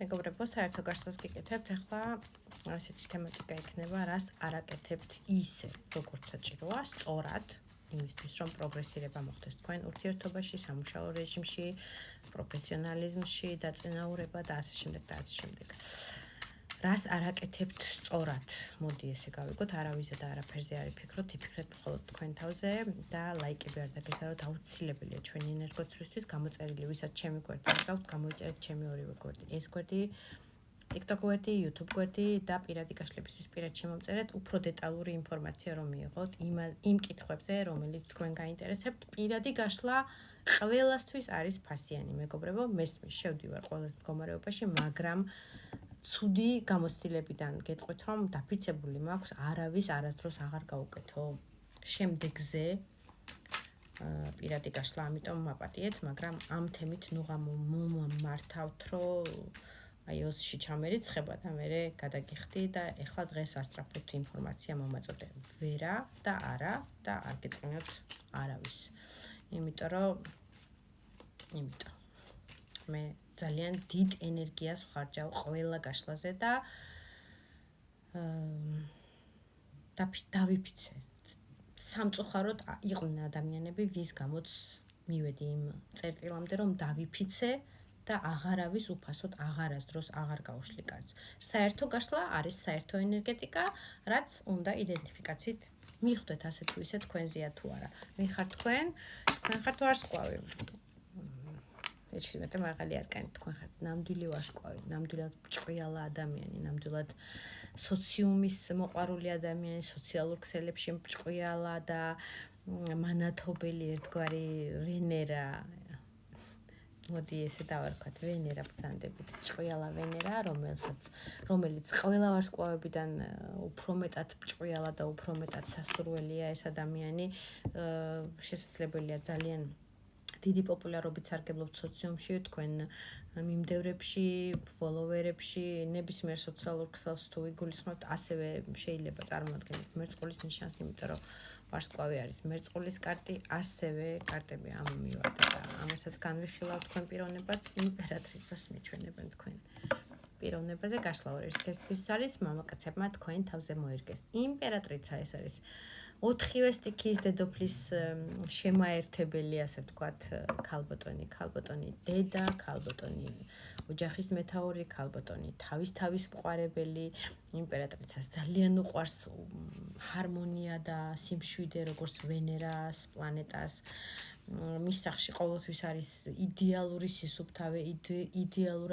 მეგობრებო, საერთო გასვლას გიკეთებთ. ახლა ასეთი თემატიკა იქნება, რას არ აკეთებთ ისე, როგორც საჭიროა, სწორად, იმისთვის, რომ პროგრესირება მოხდეს თქვენ ურთიერთობაში, სამუშაო რეჟიმში, პროფესიონალიზმში, დაწინაურება და ასე შემდეგ და ასე შემდეგ. რას არ აკეთებთ სწორად? მოდი ესე გავიგოთ, არავიზე და არაფერზე არ იფიქროთ, იფიქრეთ მხოლოდ თქვენ თავზე და ლაიკები არ დაგესალოთ, აუცილებელია ჩვენი ენერგოცრისთვის, გამოწერილი, ვისაც ჩემი გვერდი აკავთ, გამოიწერეთ ჩემი ორივე გვერდი. ეს გვერდი, TikTok გვერდი, YouTube გვერდი და პირადი გაშლებისთვის პირად შემომწერეთ, უფრო დეტალური ინფორმაცია რომ მიიღოთ იმ კითხვებზე, რომელიც თქვენ გაინტერესებთ. პირადი გაშლა ყველასთვის არის ფასიანი, მეგობრებო, მესმის, შევდივარ ყველას მდგომარეობაში, მაგრამ ცუდი გამოცდილებიდან გეტყვით, რომ დაფიცებული მაქვს, არავის არასდროს აღარ გაუკეთო. შემდეგზე პირადი გაშლა, ამიტომ მაპატიეთ, მაგრამ ამ თემით ნუ მომმართავთ, რომ აი ოსში ჩამერიცხება და მე გადაგიხდი და ეხლა დღეს ასწრაფოთ ინფორმაცია მომაწოდე. ვერა და არა და არ გეწყინოთ არავის. იმიტომ მე ძალიან დიდ ენერგიას ვხარჯავ ყველა გაშლაზე და დავიფიცე. სამწუხაროდ იყვნენ ადამიანები, ვის გამოც მივედი იმ წერტილამდე, რომ დავიფიცე და აღარავის უფასოდ აღარასდროს აღარ გავუშლი კარს. საერთო გაშლა არის საერთო ენერგეტიკა, რაც უნდა იდენტიფიკაციით მიხვდეთ ასე თუ ისე თქვენზეა თუ არა. ვინ ხართ თქვენ ხართ ვარსკვლავი. ეჩვენეთ მაღალი არკანი, თქვენ ხართ ნამდვილი ვარსკვლავი, ნამდვილად ჭყვიალა ადამიანი, ნამდვილად სოციუმის მოყვარული ადამიანი, სოციალურ ქსელებში ჭყვიალა და მანათობელი ერთგვარი ვენერა. მოდი ესე დავარქვათ, ვენერა ბრძანდებით, ჭყვიალა ვენერა, რომელიც ყველა ვარსკვლავებიდან უფრო მეტად ჭყვიალა და უფრო მეტად სასურველია ეს ადამიანი, შესაძლებელია ძალიან დიდი პოპულარობით სარგებლობთ სოციუმში, თქვენ მიმდევრებში, ფოლოვერებში, ნებისმიერ სოციალურ ქსელს თუ იგულისხმებთ, ასევე შეიძლება წარმოადგენთ მერწყულის ნიშანს, იმიტომ რომ ვარსკვლავი არის მერწყულის კარტი, ასევე კარტები ამომივარდა და ამასაც განვიხილავ თქვენ პიროვნებად, იმპერატრიცას მიჩვენებენ თქვენ პიროვნებაზე გაშლა ორისკესთვის არის მამაკაცებმა თქვენ თავზე მოერგეს. იმპერატრიცა ეს არის 4-ვე სტიქიის დედოფლის შემაერთებელი, ასე ვთქვათ, ქალბატონი დედა, ქალბატონი ოჯახის მეთაური, ქალბატონი თავის მყარებელი, იმპერატრიცას ძალიან უყვარს ჰარმონია და სიმშვიდე, როგორც ვენერას პლანეტას. მის სახში ყოველთვის არის იდეალური სისუფთავე, იდეალურად